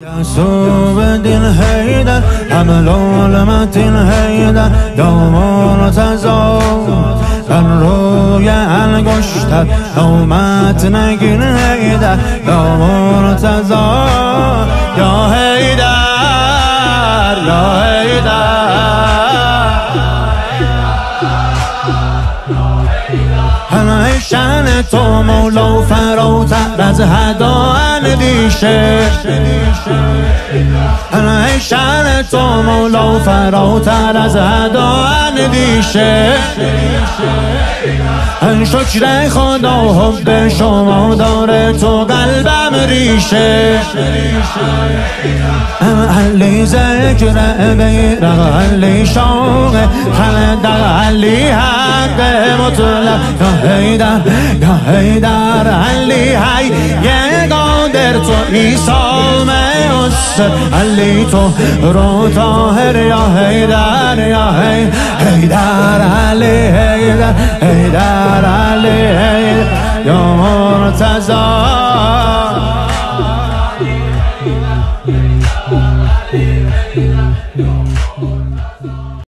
يعصوب الدين هيدا حمل المتين هيدا يوم مرتزا الروی انگشتر نومت نگین هیدر یا مرتضا یا هیدر یا هیدر همه شن تو مولا فراتر از هدا اندیشه همه شن تو مولا فراتر از هدا اندیشه شکر خدا حب شما داره تو قلبم ریشه علی ذکر بیرق علی شوق خلدق علی حق مطلق یا حیدر یا حیدر علی حی یه قادر تو ایسا میسر علی تو رو طاهر یا حیدر یا حیدر علی حیدر حیدر علی حیدر یا مرتضا Yeah.